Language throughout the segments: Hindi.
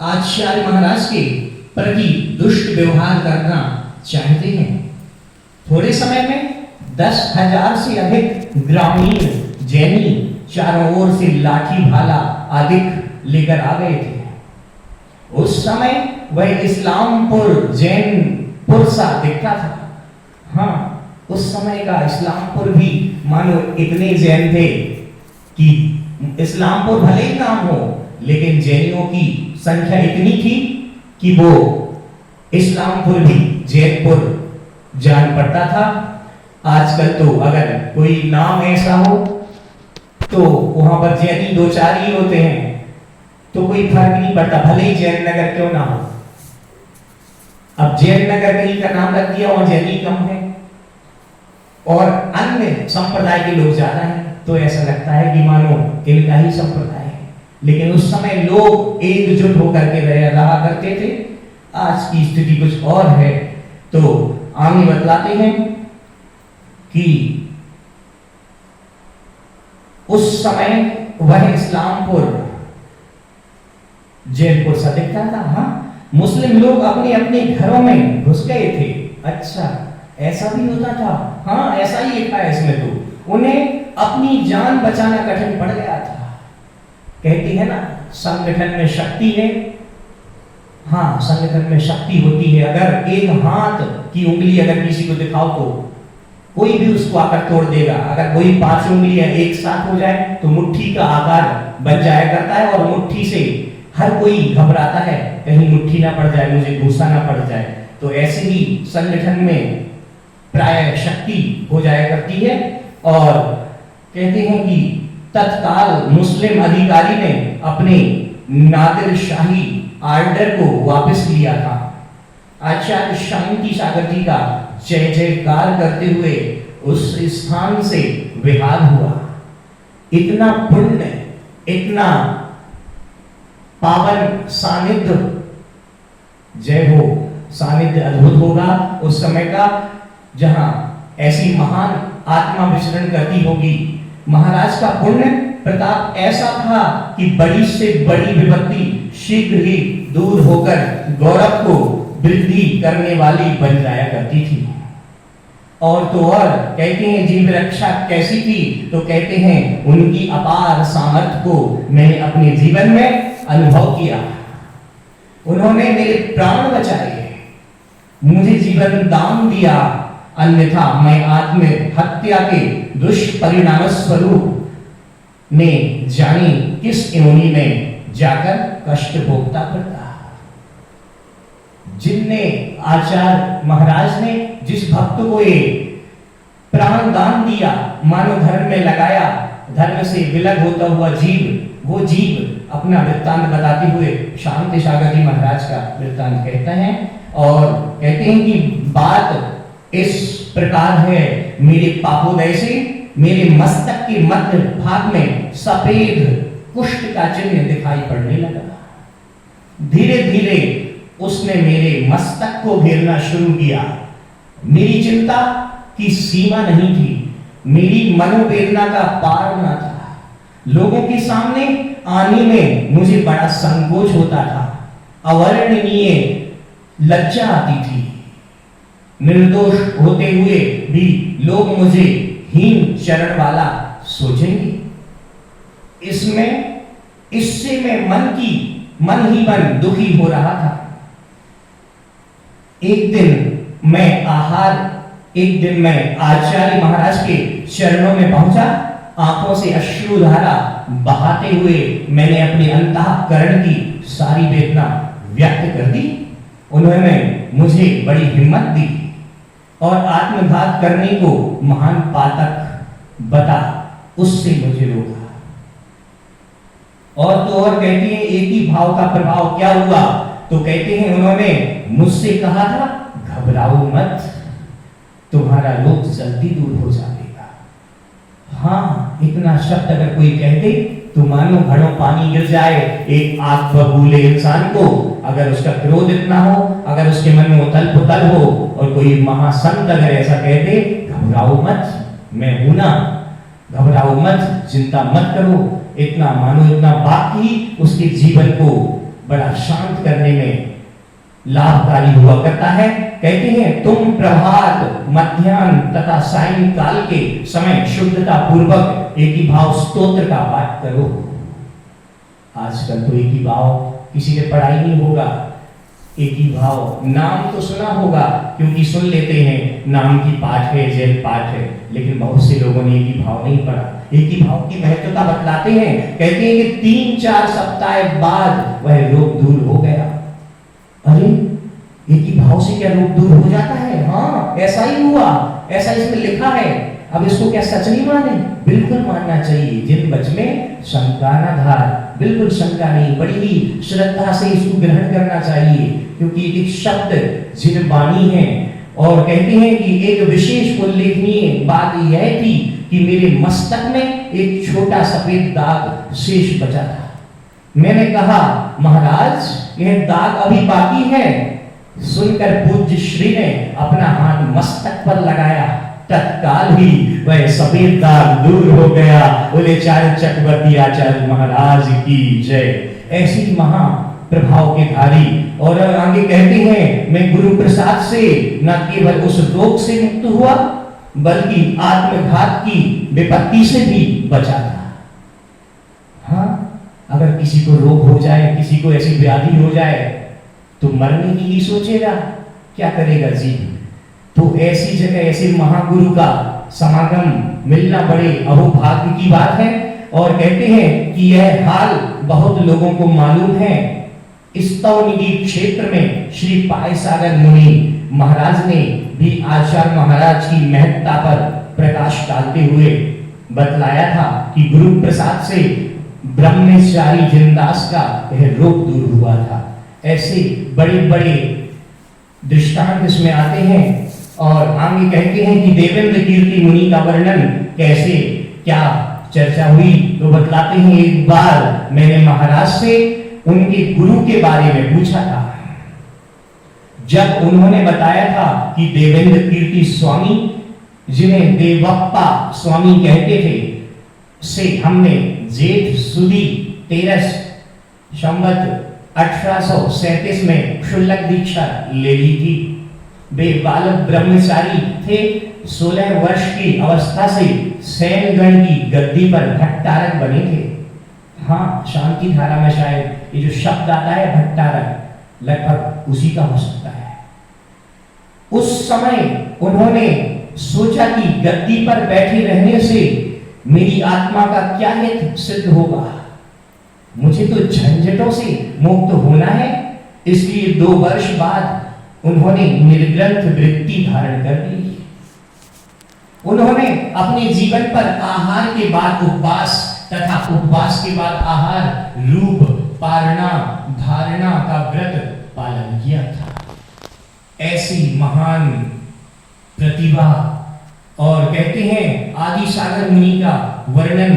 आचार्य महाराज के प्रति दुष्ट व्यवहार करना चाहते हैं। थोड़े समय में 10,000 से अधिक ग्रामीण जैनी चारों ओर से लाठी भाला आदि लेकर आ गए थे। उस समय वह इस्लामपुर जैनपुर सा दिखता था। हाँ, उस समय का इस्लामपुर भी मानो इतने जैन थे कि इस्लामपुर भले ही नाम हो, लेकिन जैनियों की संख्या इतनी थी कि वो इस्लामपुर भी जैनपुर जान पड़ता था। आजकल तो अगर कोई नाम ऐसा हो तो वहां पर जैनी दो चार ही होते हैं, तो कोई फर्क नहीं पड़ता, भले ही जैन नगर क्यों ना हो। अब जैन नगर कहीं का नाम रख दिया, वहां जैनी कम है और अन्य संप्रदाय के लोग ज्यादा हैं, तो ऐसा लगता है कि मानो इनका ही संप्रदाय है। लेकिन उस समय लोग एकजुट होकर के रहा करते थे। आज की स्थिति कुछ और है। तो आगे बतलाते हैं कि उस समय वह इस्लामपुर जैनपुर सा दिखता था। हाँ, मुस्लिम लोग अपने अपने घरों में घुस गए थे। अच्छा, ऐसा भी होता था? हाँ, ऐसा ही लिखा है इसमें। तो उन्हें अपनी जान बचाना कठिन पड़ गया था। कहती है ना, संगठन में शक्ति है। हाँ, संगठन में शक्ति होती है। अगर एक हाथ की उंगली अगर किसी को दिखाओ तो कोई भी उसको आकर तोड़ देगा। अगर कोई 5 उंगलियां एक साथ हो जाए तो मुट्ठी का आकार बन जाया करता है, और मुट्ठी से हर कोई घबराता है, कहीं मुट्ठी ना पड़ जाए, मुझे घुसा ना पड़ जाए। तो ऐसे ही संगठन में प्राय शक्ति हो जाया करती है। और कहते हैं कि तत्काल मुस्लिम अधिकारी ने अपने नादिर शाही आर्डर को वापस लिया था। आचार्य शांति सागर जी का जय जयकार करते हुए उस स्थान से विहार हुआ। इतना पुण्य, इतना पावन सानिध्य, जय हो, सानिध्य अद्भुत होगा उस समय का, जहां ऐसी महान आत्मा विचरण करती होगी। महाराज का पुण्य प्रताप ऐसा था कि बड़ी से बड़ी विपत्ति शीघ्र ही दूर होकर गौरव को वृद्धि करने वाली बन जाया करती थी। और तो और कहते हैं जीव रक्षा कैसी थी, तो कहते हैं उनकी अपार सामर्थ्य को मैंने अपने जीवन में अनुभव किया। उन्होंने मेरे प्राण बचाए, मुझे जीवन दान दिया, अन्यथा मैं आत्महत्या के दुष्परिणाम स्वरूप ने जानी किस योनि में जाकर कष्ट भोगता फिरता। जिनने आचार्य महाराज ने जिस भक्त को ये प्राण दान दिया, मानव धर्म में लगाया, धर्म से विलग होता हुआ जीव, वो जीव अपना वृत्तांत बताते हुए शांति सागर जी महाराज का वृत्तांत कहते हैं। और कहते हैं कि बात इस प्रकार है, मेरे पापोदय से मेरे मस्तक के मध्य भाग में सफेद कुष्ठ का चिन्ह दिखाई पड़ने लगा। धीरे धीरे उसने मेरे मस्तक को घेरना शुरू किया। मेरी चिंता की सीमा नहीं थी, मेरी मनोवेदना का पार न था। लोगों के सामने आने में मुझे बड़ा संकोच होता था, अवर्णनीय लज्जा आती थी। निर्दोष होते हुए भी लोग मुझे हीन चरण वाला सोचेंगे। इससे मैं मन ही मन दुखी हो रहा था। एक दिन मैं आचार्य महाराज के चरणों में पहुंचा। आंखों से अश्रुधारा बहाते हुए मैंने अपने अंतःकरण की सारी वेदना व्यक्त कर दी। उन्होंने मुझे बड़ी हिम्मत दी और आत्मघात करने को महान पातक बता उससे मुझे रोका। और तो और कहती है एक ही भाव का प्रभाव क्या हुआ, तो कहते हैं उन्होंने मुझसे कहा था, घबराओ मत, तुम्हारा रोग जल्दी दूर हो जाएगा। हाँ, इतना शब्द अगर कोई कहते तो मानो घड़ों पानी गिर जाए। एक आग बबूले इंसान को अगर उसका क्रोध इतना हो, अगर उसके मन में उथल पुथल हो, और कोई महासंत अगर ऐसा कहते, घबराओ मत, मैं हूं ना, घबराओ मत, चिंता मत करो, इतना मानो, इतना बात ही उसके जीवन को बड़ा शांत करने में लाभकारी हुआ करता है। कहते हैं तुम प्रभात, मध्याह्न तथा सायंकाल के समय शुद्धता पूर्वक एक ही भाव स्तोत्र का पाठ करो। आजकल तो एक ही भाव किसी ने पढ़ा ही नहीं होगा। एक ही भाव नाम तो सुना होगा, क्योंकि सुन लेते हैं नाम की पाठ है, जैन पाठ है, लेकिन बहुत से लोगों ने एक ही भाव नहीं पढ़ा। एक ही भाव की महत्वता बतलाते हैं। कहते हैं कि 3-4 सप्ताह बाद वह रोग दूर हो गया। अरे एक ही भाव से क्या रोग दूर हो जाता है? हाँ, ऐसा ही हुआ, ऐसा इसमें लिखा है। अब इसको क्या सच नहीं माने? बिल्कुल मानना चाहिए। जिन बच में शंका न धार, बिल्कुल शंका नहीं, बड़ी ही श्रद्धा से इसको ग्रहण करना चाहिए, क्योंकि एक शब्द जिन वाणी है। और कहते हैं कि एक विशेष उल्लेखनीय बात यह थी कि मेरे मस्तक में एक छोटा सफेद दाग शेष बचा था। मैंने कहा महाराज यह दाग अभी बाकी है। सुनकर पूज्य श्री ने अपना हाथ मस्तक पर लगाया, तत्काल ही वह सफेद दाग दूर हो गया। बोले चार चक्रवर्ती आचार्य महाराज की जय। ऐसी महा प्रभाव के धारी। और आगे कहते हैं मैं गुरु प्रसाद से न केवल उस रोग से मुक्त हुआ, बल्कि आत्मघात की विपत्ति से भी बचा था। हाँ, अगर किसी को रोग हो जाए, किसी को ऐसी व्याधि हो जाए, तो मरने की ही सोचेगा, क्या करेगा जीव। तो ऐसी जगह ऐसे महागुरु का समागम मिलना बड़े अहोभाग्य की बात है। और कहते हैं कि यह हाल बहुत लोगों को मालूम है। स्तवनिधि क्षेत्र में श्री पायसागर मुनि महाराज ने भी आचार्य महाराज की महत्ता पर प्रकाश डालते हुए बतलाया था कि गुरु प्रसाद से ब्रह्मचारी जिनदास का यह रोग दूर हुआ था। ऐसे बड़े बड़े दृष्टांत इसमें आते हैं। और आगे कहते हैं कि देवेंद्र कीर्ति मुनि का वर्णन कैसे क्या चर्चा हुई, तो बतलाते हैं एक बार मैंने महाराज से उनके गुरु के बारे में पूछा था। जब उन्होंने बताया था कि देवेंद्र कीर्ति स्वामी, जिन्हें देवप्पा स्वामी कहते थे, से हमने जेठ सुदी 13 संवत 1837 में क्षुल्लक दीक्षा ले ली थी। वे बालक ब्रह्मचारी थे। 16 वर्ष की अवस्था से सैन्यगण की गद्दी पर भट्टारक बने थे। हाँ, शांति धारा में शायद ये जो शब्द आता है भट्टारक, लगभग उसी का हो सकता है। उस समय उन्होंने सोचा कि गद्दी पर बैठे रहने से मेरी आत्मा का क्या हित सिद्ध होगा, मुझे तो झंझटों से मुक्त होना है। इसलिए 2 वर्ष बाद उन्होंने निर्ग्रंथ वृत्ति धारण कर ली। उन्होंने अपने जीवन पर आहार के बाद उपवास तथा उपवास के बाद आहार, रूप, पारणा, धारणा का व्रत पालन किया था। ऐसी महान प्रतिभा। और कहते हैं आदि सागर मुनि का वर्णन,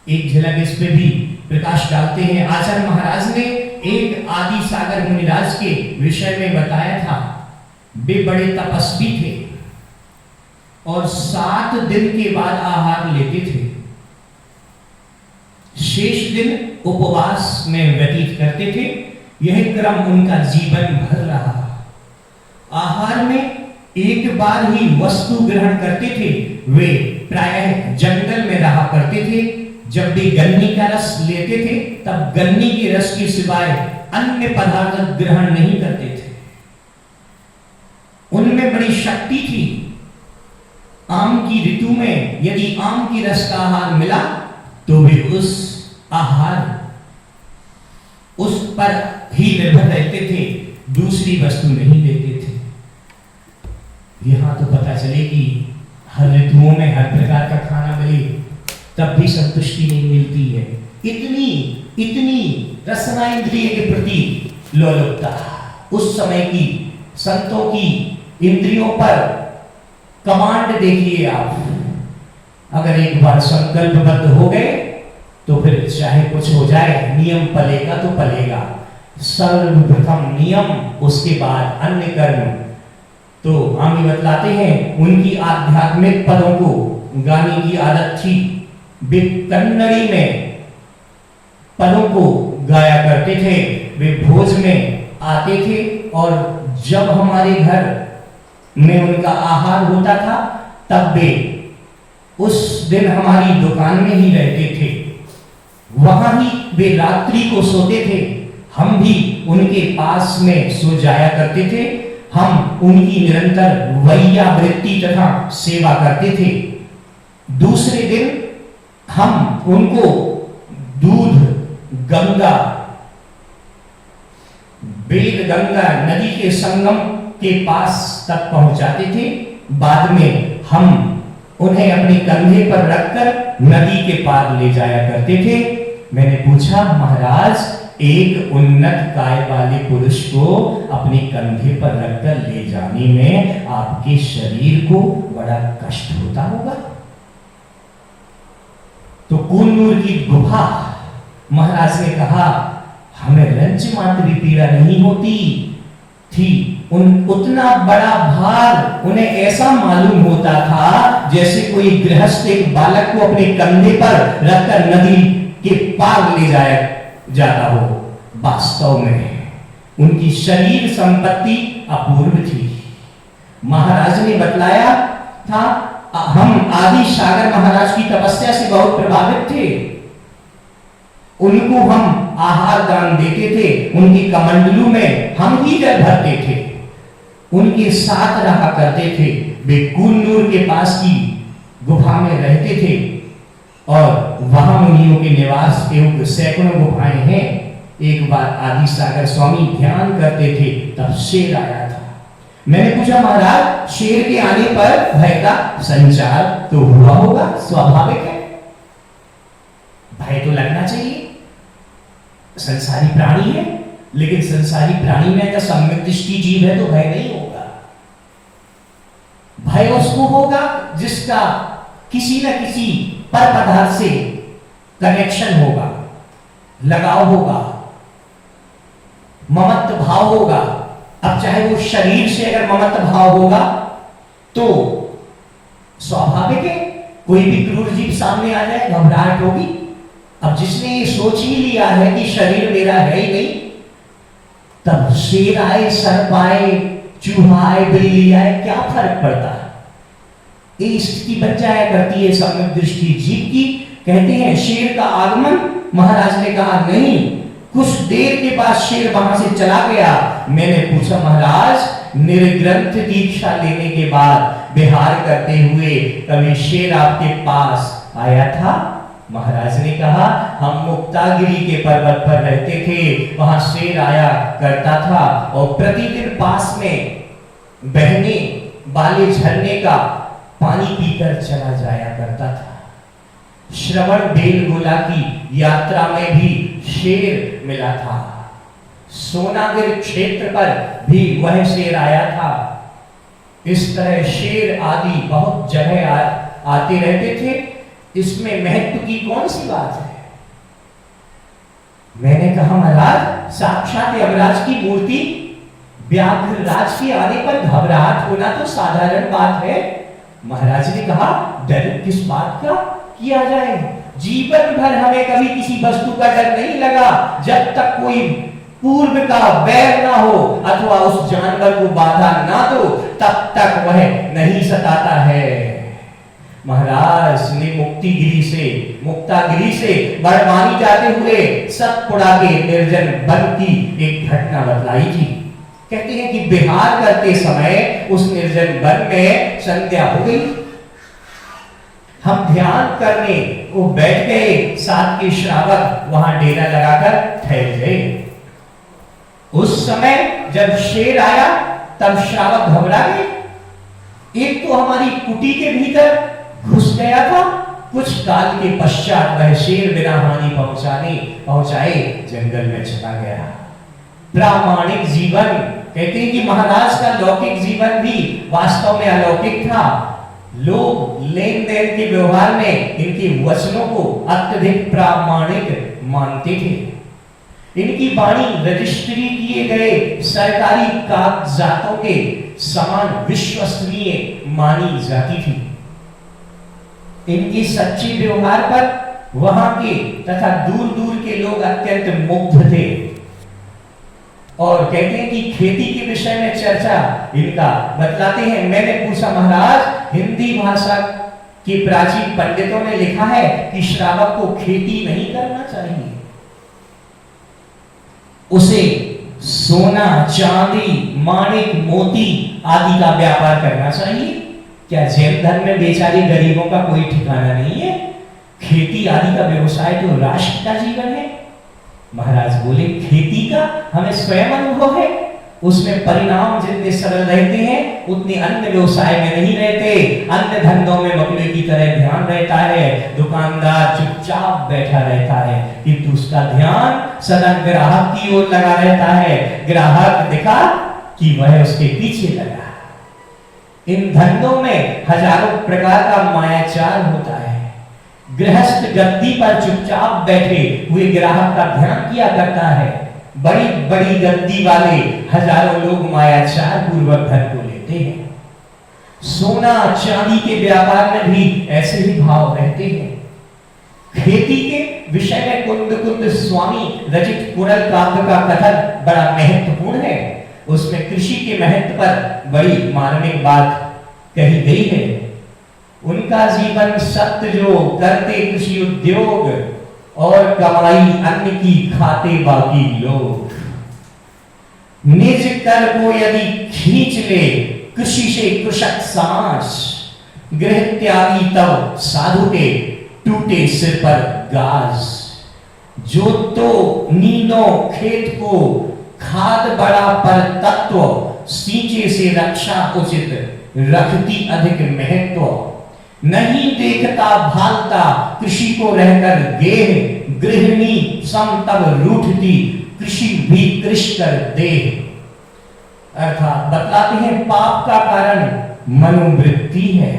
एक झलक इस पे भी प्रकाश डालते हैं। आचार्य महाराज ने एक आदि सागर मुनिराज के विषय में बताया था। वे बड़े तपस्वी थे और 7 दिन के बाद आहार लेते थे। शेष दिन उपवास में व्यतीत करते थे। यह क्रम उनका जीवन भर रहा। आहार में एक बार ही वस्तु ग्रहण करते थे। वे प्रायः जंगल में रहा करते थे। जब भी गन्नी का रस लेते थे, तब गन्नी के रस के सिवाय अन्य पदार्थ ग्रहण नहीं करते थे। उनमें बड़ी शक्ति थी। आम की ऋतु में यदि आम की रस का आहार मिला, तो वे उस पर ही निर्भर रहते थे, दूसरी वस्तु नहीं लेते थे। यहां तो पता चले कि हर ऋतुओं में हर प्रकार का खाना मिले, तब भी संतुष्टि नहीं मिलती है। इतनी रसना इंद्रिय के प्रति लोलुपता उस समय की संतों की इंद्रियों पर कमांड देखिए आप। अगर एक बार संकल्पबद्ध हो गए तो फिर चाहे कुछ हो जाए, नियम पलेगा तो पलेगा। सर्वप्रथम नियम, उसके बाद अन्य कर्म। तो हम बतलाते हैं उनकी आध्यात्मिक पदों को गाने की आदत थी। वे कन्नड़ी में पदों को गाया करते थे। वे भोज में आते थे और जब हमारे घर में उनका आहार होता था तब वे उस दिन हमारी दुकान में ही रहते थे, वहां ही वे रात्रि को सोते थे। हम भी उनके पास में सो जाया करते थे। हम उनकी निरंतर वैयावृत्ति तथा सेवा करते थे। दूसरे दिन हम उनको दूध गंगा, बेल गंगा नदी के संगम के पास तक पहुंचाते थे। बाद में हम उन्हें अपने कंधे पर रखकर नदी के पार ले जाया करते थे। मैंने पूछा, महाराज एक उन्नत काय वाले पुरुष को अपने कंधे पर रखकर ले जाने में आपके शरीर को बड़ा कष्ट होता होगा। तो कूनूर की गुफा, महाराज ने कहा, हमें रंच मात्र भी पीड़ा नहीं होती थी। उतना बड़ा भार उन्हें ऐसा मालूम होता था जैसे कोई गृहस्थ एक बालक को अपने कंधे पर रखकर नदी के पार ले जाया जाता हो। वास्तव में उनकी शरीर संपत्ति अपूर्व थी। महाराज ने बतलाया था, हम आदि सागर महाराज की तपस्या से बहुत प्रभावित थे। उनको हम आहार दान देते थे, उनकी कमंडलू में हम ही जल भरते थे, उनके साथ रहा करते थे। वे कूनूर के पास की गुफा में रहते थे और वहां मुनियों के निवास एवं सैकड़ों गुफाएं हैं। एक बार आदि सागर स्वामी ध्यान करते थे, तब शेर आया था। मैंने पूछा, महाराज शेर के आने पर भय का संचार तो हुआ होगा, स्वाभाविक है, भय तो लगना चाहिए, संसारी प्राणी है। लेकिन संसारी प्राणी में अगर सम्यक दृष्टि जीव है तो भय नहीं होगा। भय उसको होगा जिसका किसी न किसी पर पदार्थ से कनेक्शन होगा, लगाव होगा, ममत्व भाव होगा। अब चाहे वो शरीर से अगर ममत्व भाव होगा तो स्वाभाविक है, कोई भी क्रूर जीव सामने आ जाए घबराहट होगी। अब जिसने ये सोच ही लिया है कि शरीर मेरा है ही नहीं, तब शेर आए, सर्प आए, चूहा आए, बिल्ली आए, क्या फर्क पड़ता है? ये स्थिति बन जाया करती है सम्यक दृष्टि जीव की। कहते हैं शेर का आगमन, महाराज ने कहा नहीं, कुछ देर के बाद शेर वहां से चला गया। मैंने पूछा, महाराज निर्ग्रंथ दीक्षा लेने के बाद विहार करते हुए कभी शेर आपके पास आया था? महाराज ने कहा, हम मुक्तागिरी के पर्वत पर रहते थे, वहां शेर आया करता था और प्रतिदिन पास में बहने वाले झरने का पानी पीकर चला जाया करता था। श्रवण बेलगोला की यात्रा में भी शेर मिला था। सोनागिर क्षेत्र पर भी वह शेर आया था। इस तरह शेर आदि बहुत जगह आते रहते थे। इसमें महत्व की कौन सी बात है? मैंने कहा, महाराज साक्षात यमराज की मूर्ति व्याघ्रराज के आने पर घबराहट होना तो साधारण बात है। महाराज ने कहा, डर किस बात का किया जाए? जीवन भर हमें कभी किसी वस्तु का डर नहीं लगा जब तक कोई पूर्व का वैर ना हो अथवा उस जानवर को बाधा ना दो, तब तक वह नहीं सताता है। महाराज ने मुक्तागिरी से बड़वानी जाते हुए सतपुड़ा के निर्जन वन की एक घटना बतलाई थी। कहते हैं कि विहार करते समय उस निर्जन वन में संध्या हो गई। हम ध्यान करने को बैठ गए, साथ के श्रावक वहां डेरा लगाकर ठहर गए। उस समय जब शेर आया तब श्रावक घबरा गए। एक तो हमारी कुटी के भीतर घुस गया था, कुछ काल के पश्चात वह शेर बिना हानि पहुंचाए जंगल में चला गया। प्रामाणिक जीवन, कहते हैं कि महाराज का लौकिक जीवन भी वास्तव में अलौकिक था। लोग लेन देन के व्यवहार में इनके वचनों को अत्यधिक प्रामाणिक मानते थे। इनकी वाणी रजिस्ट्री किए गए सरकारी कागजातों के समान विश्वसनीय मानी जाती थी। इनके सच्चे व्यवहार पर वहां के तथा दूर दूर के लोग अत्यंत मुग्ध थे और कहते हैं कि खेती के विषय में चर्चा इनका बतलाते हैं। मैंने पूछा, महाराज हिंदी भाषा के प्राचीन पंडितों ने लिखा है कि श्रावक को खेती नहीं करना चाहिए, उसे सोना चांदी माणिक मोती आदि का व्यापार करना चाहिए। क्या जैन धर्म में बेचारे गरीबों का कोई ठिकाना नहीं है? खेती आदि का व्यवसाय तो राष्ट्र का जीवन है। महाराज बोले, खेती का हमें स्वयं अनुभव है, उसमें परिणाम जितने सरल रहते हैं उतने अन्य व्यवसाय में नहीं रहते। अन्य धंधों में मकड़े की तरह ध्यान रहता है, दुकानदार चुपचाप बैठा रहता है, किंतु उसका ध्यान सदा ग्राहक की ओर लगा रहता है। ग्राहक दिखा कि वह उसके पीछे लगा। इन धंधों में हजारों प्रकार का मायाचार होता है। गृहस्थ गद्दी पर चुपचाप बैठे हुए ग्राहक का ध्यान किया करता है, बड़ी बड़ी गद्दी वाले हजारों लोग मायाचार पूर्वक धन को लेते हैं। सोना चांदी के व्यापार में भी ऐसे ही भाव रहते हैं। खेती के विषय में कुंद कुंद स्वामी रचित कुरल काव्य का कथन बड़ा महत्वपूर्ण है। उसमें कृषि के महत्व पर बड़ी मार्मिक बात कही गई है। उनका जीवन सत्य जो करते कृषि उद्योग और कमाई अन्य की खाते बाकी लोग। निज कर को यदि खींच ले कृषि से कृषक समाज, गृह त्यागी तब साधु के टूटे सिर पर गाज। जो तो नींदो खेत को खाद बड़ा पर तत्व, सींचे से रक्षा उचित रखती अधिक महत्व। नहीं देखता भालता कृषि को रहकर गेह, गृहिणी सम तब रूठती कृषि भी कृष कर दे। अर्थात बतलाते हैं पाप का कारण मनोवृत्ति है।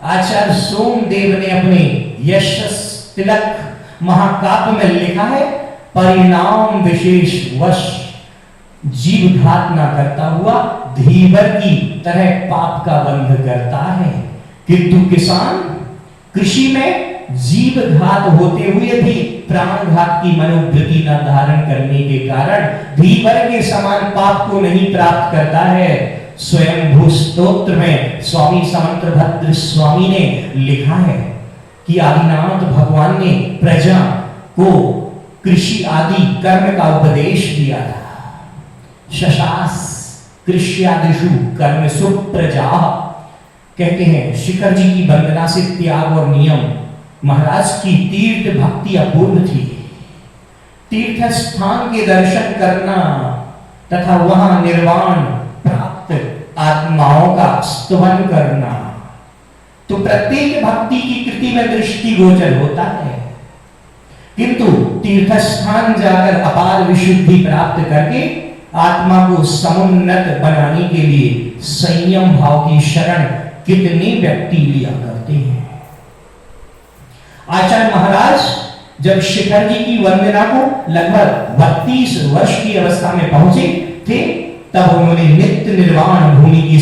आचार्य सोमदेव ने अपने यशस तिलक महाकाव्य में लिखा है, परिणाम विशेष वश जीव घात न करता हुआ धीवर की तरह पाप का बंध करता है। किंतु किसान कृषि में जीव घात होते हुए भी प्राण घात की मनोवृत्ति न धारण करने के कारण धीवर के समान पाप को नहीं प्राप्त करता है। स्वयंभू स्तोत्र में स्वामी समंतभद्र स्वामी ने लिखा है कि आदिनाथ भगवान ने प्रजा को कृषि आदि कर्म का उपदेश दिया था। शशास कृष्यादिषु कर्मसु प्रजा, कहते हैं शिखर जी की वंदना से त्याग और नियम। महाराज की तीर्थ भक्ति अपूर्व थी। तीर्थ स्थान के दर्शन करना तथा वहां निर्वाण प्राप्त आत्माओं का स्तुवन करना तो प्रत्येक भक्ति की कृति में दृष्टि गोचर होता है। किंतु तीर्थ स्थान जाकर अपार विशुद्धि प्राप्त करके आत्मा को समुन्नत बनाने के लिए संयम भाव की शरण कितने व्यक्ति लिया करते हैं। आचार्य महाराज जब शिखर जी की वंदना को लगभग 32 वर्ष की अवस्था में पहुंचे थे, तब उन्होंने नित्य निर्वाण भूमि की